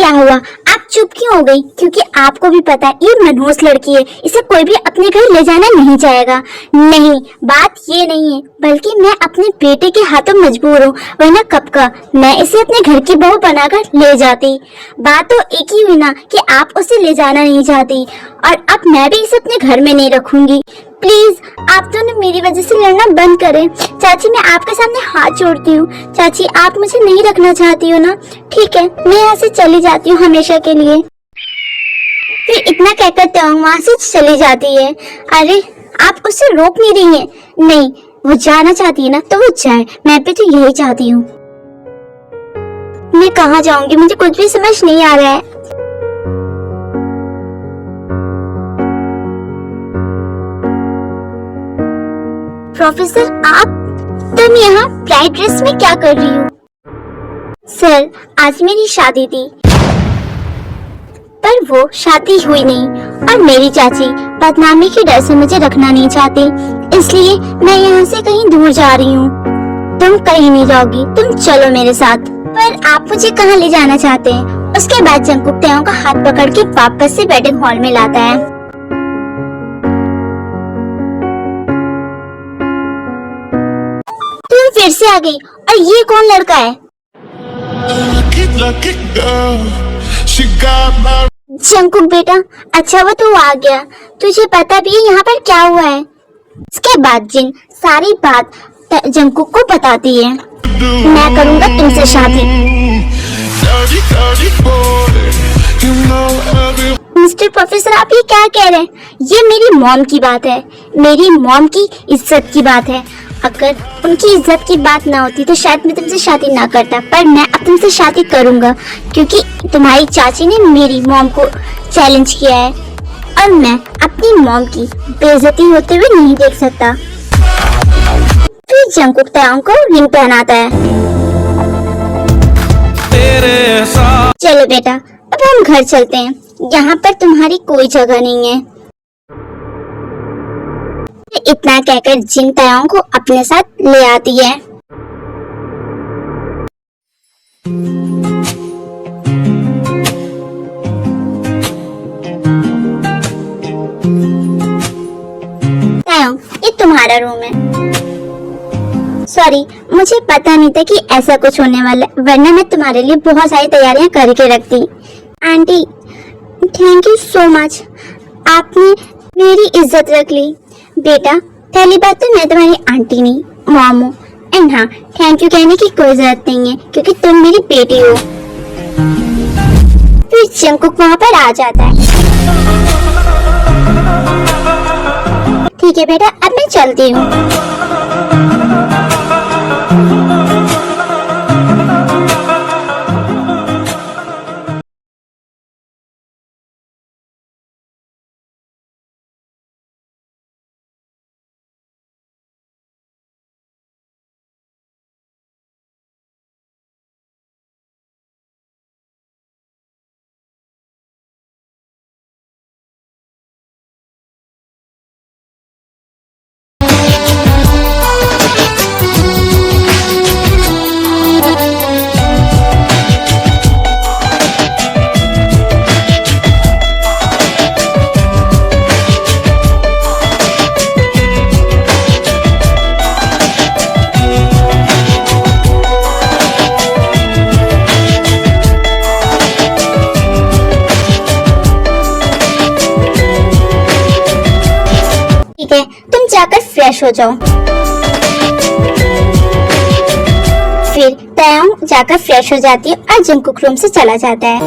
क्या हुआ, आप चुप क्यों हो गई? क्योंकि आपको भी पता है ये मनहूस लड़की है, इसे कोई भी अपने घर ले जाना नहीं चाहेगा। नहीं, बात ये नहीं है, बल्कि मैं अपने बेटे के हाथों मजबूर हूँ, वरना कब का मैं इसे अपने घर की बहू बनाकर ले जाती। बात तो एक ही हुई ना कि आप उसे ले जाना नहीं चाहती, और अब मैं भी इसे अपने घर में नहीं रखूंगी। प्लीज आप दोनों मेरी वजह से लड़ना बंद करें। चाची मैं आपके सामने हाथ जोड़ती हूँ। चाची आप मुझे नहीं रखना चाहती हो ना? ठीक है, मैं यहाँ से चली जाती हूँ हमेशा के लिए। फिर इतना कहकर त्योंग वहाँ से चली जाती है। अरे आप उसे रोक नहीं रही हैं? नहीं, वो जाना चाहती है ना तो वो जाए, मैं भी तो यही चाहती हूँ। मैं कहाँ जाऊंगी, मुझे कुछ भी समझ नहीं आ रहा है। प्रोफेसर तुम यहाँ ब्राइड ड्रेस में क्या कर रही हो? सर आज मेरी शादी थी, पर वो शादी हुई नहीं, और मेरी चाची बदनामी के डर से मुझे रखना नहीं चाहती, इसलिए मैं यहाँ से कहीं दूर जा रही हूँ। तुम कहीं नहीं जाओगी, तुम चलो मेरे साथ। पर आप मुझे कहाँ ले जाना चाहते हैं? उसके बाद जंगकुक त्योंग का हाथ पकड़ के वापस से वेडिंग हॉल में लाता है। फिर से आ गई, और ये कौन लड़का है? जंगकुक बेटा, अच्छा वो तू आ गया, तुझे पता भी है यहाँ पर क्या हुआ है? इसके बाद जिन सारी बात जंगकुक को बताती है। मैं करूँगा तुमसे शादी। मिस्टर प्रोफेसर आप ये क्या कह रहे हैं? ये मेरी मॉम की बात है, मेरी मॉम की इज्जत की बात है। अगर उनकी इज्जत की बात ना होती तो शायद मैं तुमसे शादी ना करता, पर मैं अब तुमसे शादी करूंगा, क्योंकि तुम्हारी चाची ने मेरी मॉम को चैलेंज किया है, और मैं अपनी मॉम की बेइज्जती होते हुए नहीं देख सकता। फिर जंगकुक त्योंग को रिंग पहनाता है। चलो बेटा, अब हम घर चलते हैं, यहाँ पर तुम्हारी कोई जगह नहीं है। इतना कहकर जिन त्योंग को अपने साथ ले आती है। त्योंग, ये तुम्हारा रूम है। सॉरी, मुझे पता नहीं था कि ऐसा कुछ होने वाला है, वरना मैं तुम्हारे लिए बहुत सारी तैयारियां करके रखती। Aunty thank you so much, आपने मेरी इज्जत रख ली। बेटा पहली बात तो मैं तुम्हारी आंटी नहीं मॉम हूँ, एंड हाँ थैंक यू कहने की कोई जरूरत नहीं है, क्योंकि तुम मेरी बेटी हो। फिर जंगकुक वहाँ पर आ जाता है। ठीक है बेटा, अब मैं चलती हूँ। तुम जाकर फ्रेश हो जाओ। फिर त्योंग जाकर फ्रेश हो जाती है और जंगकुक रूम से चला जाता है।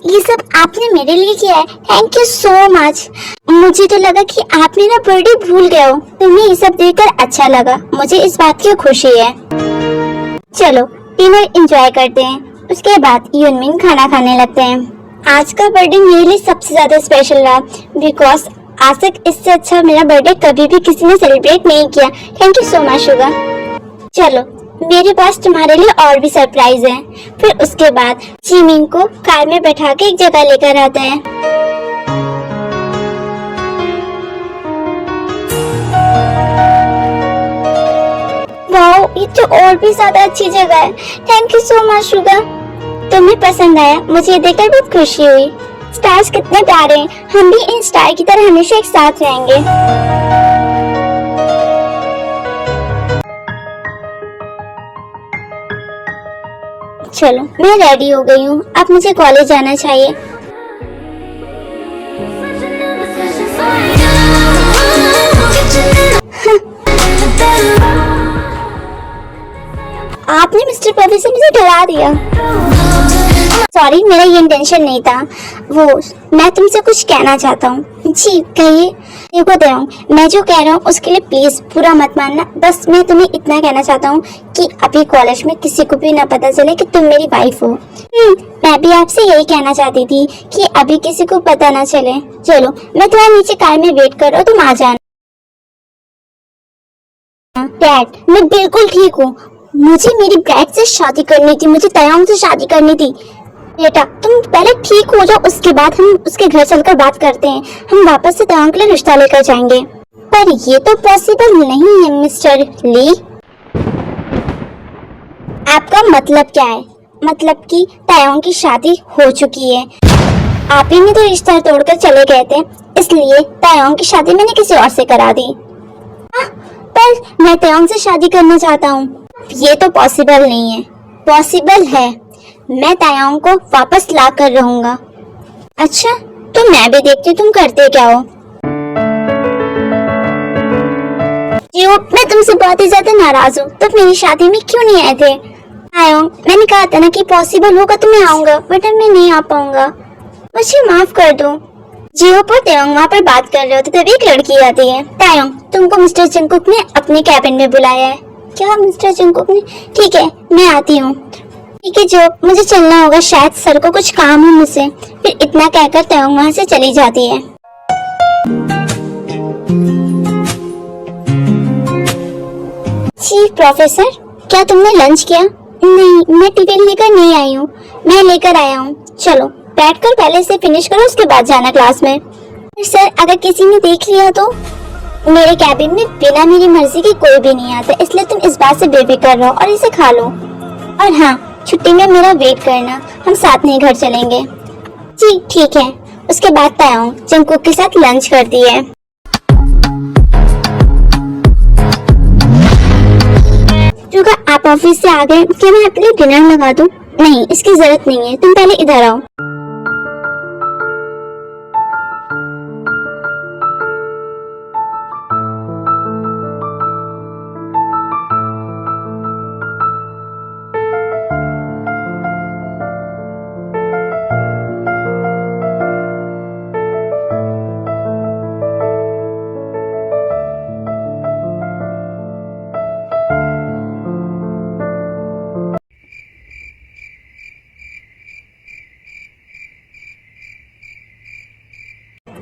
ये सब आपने मेरे लिए किया है, थैंक यू सो मच। मुझे तो लगा कि आप मेरा बर्थडे भूल गए हो। तुम्हें ये सब देखकर अच्छा लगा, मुझे इस बात की खुशी है। चलो डिनर एंजॉय करते हैं। उसके बाद यूनमिन खाना खाने लगते हैं। आज का बर्थडे मेरे लिए सबसे ज्यादा स्पेशल रहा, बिकॉज आज तक इससे अच्छा मेरा बर्थडे कभी भी किसी ने सेलिब्रेट नहीं किया। Thank you so much sugar. चलो मेरे पास तुम्हारे लिए और भी सरप्राइज है। फिर उसके बाद जिमिन को कार में बैठा के एक जगह लेकर आता है। वाओ, ये तो और भी ज्यादा अच्छी जगह है। Thank you so much Suga. तुम्हें पसंद आया? मुझे ये देखकर बहुत खुशी हुई। स्टार्स कितने प्यारे हैं। हम भी इन स्टार की तरह हमेशा एक साथ रहेंगे। चलो, मैं रेडी हो गई हूँ। अब मुझे कॉलेज जाना चाहिए। आपने मिस्टर पफी से मुझे डरा दिया। सॉरी, मेरा ये इंटेंशन नहीं था। वो, मैं तुमसे कुछ कहना चाहता हूँ। जी कहिए। देखो दयाओं, मैं जो कह रहा हूँ उसके लिए प्लीज बुरा मत मानना। बस मैं तुम्हें इतना कहना चाहता हूँ कि अभी कॉलेज में किसी को भी ना पता चले कि तुम मेरी वाइफ हो। मैं भी आपसे यही कहना चाहती थी कि अभी किसी को पता ना चले। चलो, मैं तुम्हारे नीचे कार में वेट कर रहा हूँ, तुम आ जाना। डैड, मैं बिल्कुल ठीक हूँ। मुझे मेरी ब्राइड से शादी करनी थी, मुझे तयाओं से शादी करनी थी। बेटा, तुम पहले ठीक हो जाओ, उसके बाद हम उसके घर चलकर बात करते हैं। हम वापस से तयाओं के लिए रिश्ता लेकर जाएंगे। पर ये तो पॉसिबल नहीं है मिस्टर ली। आपका मतलब क्या है? मतलब कि तयाओं की शादी हो चुकी है। आप ही ने तो रिश्ता तोड़कर चले गए थे, इसलिए तयाओं की शादी मैंने किसी और से करा दी। पर मैं तयाओं से शादी करना चाहता हूँ। ये तो पॉसिबल नहीं है। पॉसिबल है। मैं तायाओं को वापस ला कर रहूंगा। अच्छा, तो मैं भी देखती हूँ तुम करते क्या हो। क्यों? मैं तुमसे बहुत ही ज्यादा नाराज हूँ। तुम मेरी शादी में क्यों नहीं आए थे? तायाओं, मैंने कहा था ना कि पॉसिबल होगा तो मैं आऊंगा, बट अब मैं नहीं आ पाऊंगा। मुझे माफ कर दो। जियो पर तायाओं वहाँ पर बात कर रहे होते तभी एक लड़की आती है। तायाओं, तुमको मिस्टर जंगकुक ने अपने कैबिन में बुलाया है। क्या मिस्टर जंगकुक ने? ठीक है, मैं आती हूँ। ठीक है जो, मुझे चलना होगा, शायद सर को कुछ काम हो मुझसे। फिर इतना कहकर तयंग वहाँ से चली जाती है। चीफ प्रोफेसर, क्या तुमने लंच किया? नहीं, मैं टिफिन लेकर नहीं आई हूँ। मैं लेकर आया हूँ। चलो, बैठकर पहले से फिनिश करो, उसके बाद जाना क्लास में। सर, अगर किसी ने देख लिया तो? मेरे कैबिन में बिना मेरी मर्जी के कोई भी नहीं आता, इसलिए तुम इस बात से बेफिक्र रहो और इसे खा लो। और हाँ, छुट्टी में मेरा वेट करना, हम साथ में घर चलेंगे। जी ठीक है। उसके बाद तायाओं जंगकुक के साथ लंच करती है। रुका, आप ऑफिस से आ गए, क्या मैं आपके लिए डिनर लगा दूं? नहीं, इसकी जरूरत नहीं है, तुम पहले इधर आओ।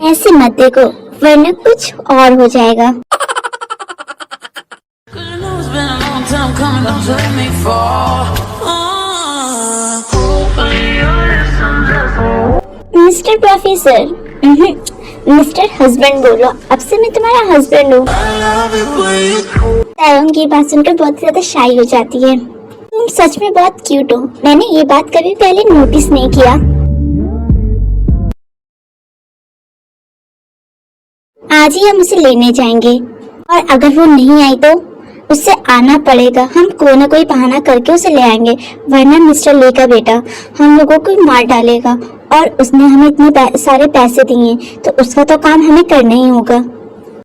ऐसे मत देखो, वरना कुछ और हो जाएगा। मिस्टर प्रोफेसर, मिस्टर हस्बैंड बोलो, अब से मैं तुम्हारा हस्बैंड हूँ। तारों की बात सुनकर बहुत ज्यादा शाई हो जाती है। तुम सच में बहुत क्यूट हो। मैंने ये बात कभी पहले नोटिस नहीं किया। आज ही हम उसे लेने जाएंगे, और अगर वो नहीं आई तो उससे आना पड़ेगा। हम कोई ना कोई बहाना करके उसे ले आएंगे, वरना मिस्टर ले का बेटा हम लोगों को मार डालेगा। और उसने हमें इतने सारे पैसे दिए, तो उसका तो काम हमें करना ही होगा।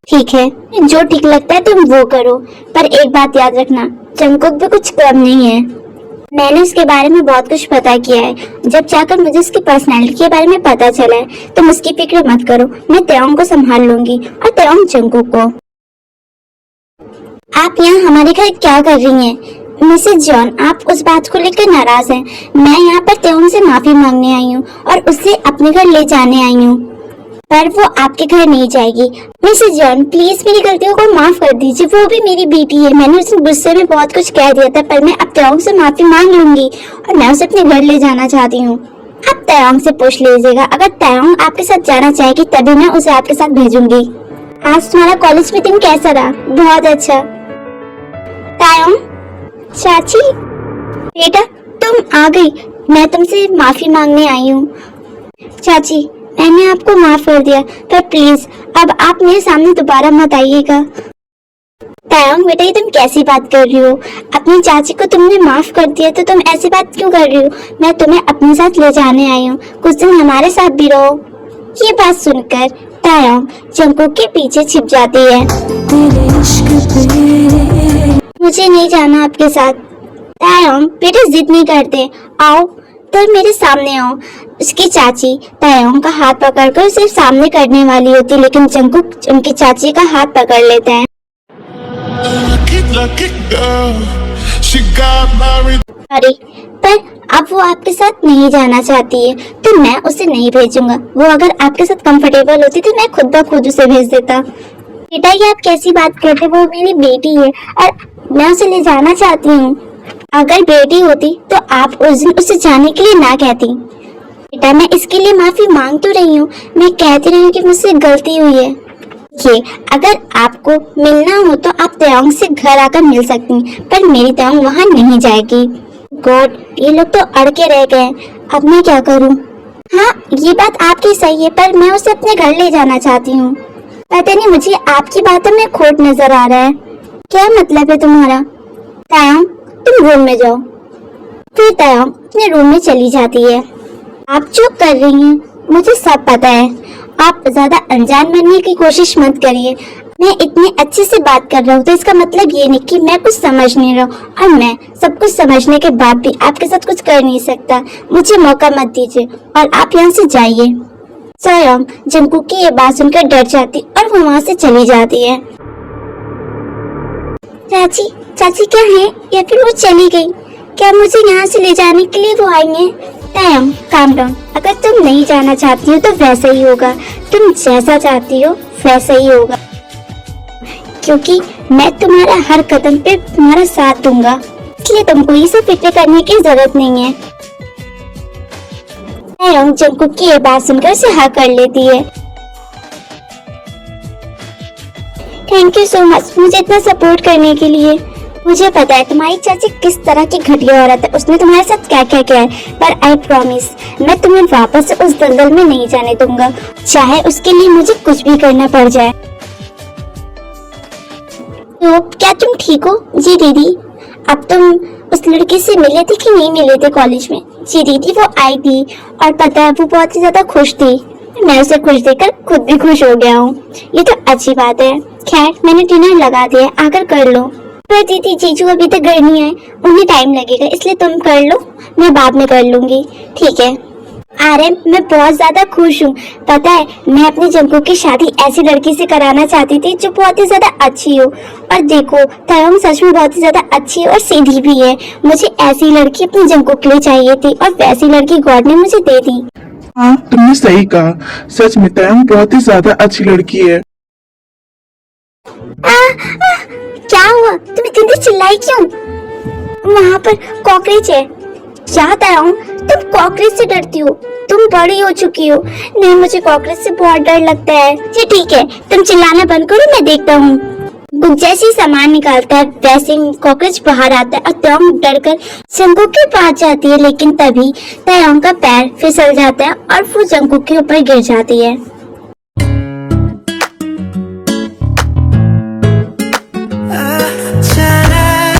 ठीक है, जो ठीक लगता है तुम वो करो, पर एक बात याद रखना, जंगकुक भी कुछ कम नहीं है। मैंने उसके बारे में बहुत कुछ पता किया है। जब जाकर मुझे उसकी पर्सनैलिटी के बारे में पता चला है, तुम उसकी फिक्र मत करो। मैं तायोंग को संभाल लूंगी और तायोंग जंगकुक को। आप यहाँ हमारे घर क्या कर रही हैं? मिसेस जॉन, आप उस बात को लेकर नाराज हैं। मैं यहाँ पर तायोंग से माफी मांगने आई हूँ और उसे अपने घर ले जाने आई हूँ, पर वो आपके घर नहीं जाएगी। मिसेस जॉन, प्लीज मेरी गलतियों को माफ कर दीजिए। वो भी मेरी बेटी है। मैंने उसे गुस्से में बहुत कुछ कह दिया था, पर मैं अब तायोंग से माफी मांग लूंगी और मैं उसे अपने घर ले जाना चाहती हूँ। आप तायोंग से पूछ लीजिएगा, अगर तायोंग आपके साथ जाना चाहेगी तभी मैं उसे आपके साथ भेजूंगी। आज तुम्हारा कॉलेज में दिन कैसा रहा? बहुत अच्छा। तायोंग, चाची, बेटा तुम आ गई। मैं तुमसे माफी मांगने आई हूँ। चाची, मैंने आपको माफ कर दिया, पर प्लीज अब आप मेरे सामने दोबारा मत आइएगा। तायोंग बेटा, ये तुम कैसी बात कर रही हो? अपनी चाची को तुमने माफ कर दिया तो तुम ऐसी बात क्यों कर रही हो? मैं तुम्हें अपने साथ ले जाने आई हूँ, कुछ दिन हमारे साथ भी रहो। ये बात सुनकर तायोंग जंगकुक के पीछे छिप जाती है। मुझे नहीं जाना आपके साथ। तायोंग बेटा जिद नहीं करते, आओ तो मेरे सामने आओ। उसकी चाची तायोंग का हाथ पकड़कर उसे सामने करने वाली होती, लेकिन जंगकुक उनकी चाची का हाथ पकड़ लेता है। अरे पर अब वो आपके साथ नहीं जाना चाहती है तो मैं उसे नहीं भेजूंगा। वो अगर आपके साथ कंफर्टेबल होती तो मैं खुद ब खुद उसे भेज देता। बेटा ये आप कैसी बात करते? वो मेरी बेटी है और मैं उसे ले जाना चाहती हूँ। अगर बेटी होती तो आप उस दिन उसे जाने के लिए ना कहती। बेटा मैं इसके लिए माफी मांग तो रही हूँ, मैं कहती रही हूँ कि मुझसे गलती हुई है। ये अगर आपको मिलना हो तो आप तायोंग से घर आकर मिल सकती हैं, पर मेरी तायोंग वहाँ नहीं जाएगी। गॉड, ये लोग तो अड़ के रह गए, अब मैं क्या करूँ? हाँ ये बात आपकी सही है, पर मैं उसे अपने घर ले जाना चाहती हूँ। पता नहीं मुझे आपकी बातों में खोट नजर आ रहा है। क्या मतलब है तुम्हारा? तायोंग तुम रूम में जाओ। फिर तायोंग अपने रूम में चली जाती है। आप चुप कर रही हैं, मुझे सब पता है। आप ज्यादा अनजान बनने की कोशिश मत करिए। मैं इतने अच्छे से बात कर रहा हूँ तो इसका मतलब ये नहीं कि मैं कुछ समझ नहीं रहा हूँ, और मैं सब कुछ समझने के बाद भी आपके साथ कुछ कर नहीं सकता। मुझे मौका मत दीजिए और आप यहाँ से जाइए। तायोंग जंगकुक की ये बात सुनकर डर जाती और वो वहाँ से चली जाती है। चाची, चाची क्या है या फिर वो चली गई? क्या मुझे यहाँ से ले जाने के लिए वो आएंगे? तायोंग काम डाउन, अगर तुम नहीं जाना चाहती हो तो वैसा ही होगा। तुम जैसा चाहती हो वैसा ही होगा, क्योंकि मैं तुम्हारा हर कदम पे तुम्हारा साथ दूंगा, इसलिए तुमको ये सब फिक्र करने की जरूरत नहीं है। तायोंग जंगकुक की ये बात सुनकर उसे हाँ कर लेती है। थैंक यू सो मच मुझे इतना सपोर्ट करने के लिए। मुझे पता है तुम्हारी चाची किस तरह की घटिया औरत है, उसने तुम्हारे साथ क्या क्या किया है, पर आई प्रॉमिस मैं तुम्हें वापस उस दलदल में नहीं जाने दूंगा, चाहे उसके लिए मुझे कुछ भी करना पड़ जाए। तो क्या तुम ठीक हो? जी दीदी। अब तुम उस लड़की से मिले थे कि नहीं मिले थे कॉलेज में? जी दीदी वो आई थी और पता है वो बहुत ही ज्यादा खुश थी। मैं उसे खुश देखकर खुद भी खुश हो गया हूँ। ये तो अच्छी बात है। खैर मैंने डिनर लगा दिया, आकर कर लो। पर दीदी जीजू अभी तक घर नहीं आए, उन्हें टाइम लगेगा, इसलिए तुम कर लो, मैं बाद में कर लूंगी। ठीक है आर्यन, मैं बहुत ज्यादा खुश हूँ। पता है मैं अपनी जंगकुक की शादी ऐसी लड़की से कराना चाहती थी जो बहुत ही ज्यादा अच्छी हो, और देखो तायोंग सच में बहुत ही ज्यादा अच्छी है और सीधी भी है। मुझे ऐसी लड़की अपनी जंगकुक के लिए चाहिए थी और वैसी लड़की गॉड ने मुझे दे दी। हाँ तुमने सही कहा, सच में तायोंग बहुत ही ज्यादा अच्छी लड़की है। क्या हुआ? तुम इतनी चिल्लाई क्यों? वहाँ पर कॉकरोच है। क्या तायोंग तुम कॉकरोच से डरती हो? तुम बड़ी हो चुकी हो। नहीं मुझे कॉकरोच से बहुत डर लगता है। जी ठीक है तुम चिल्लाना बंद करो, मैं देखता हूँ। गुक जैसी सामान निकालता है वैसे ही कॉकरोच बाहर आता है और तायोंग डरकर जंगकुक के पास जाती है, लेकिन तभी तायोंग का पैर फिसल जाता है और वो जंगकुक के ऊपर गिर जाती है।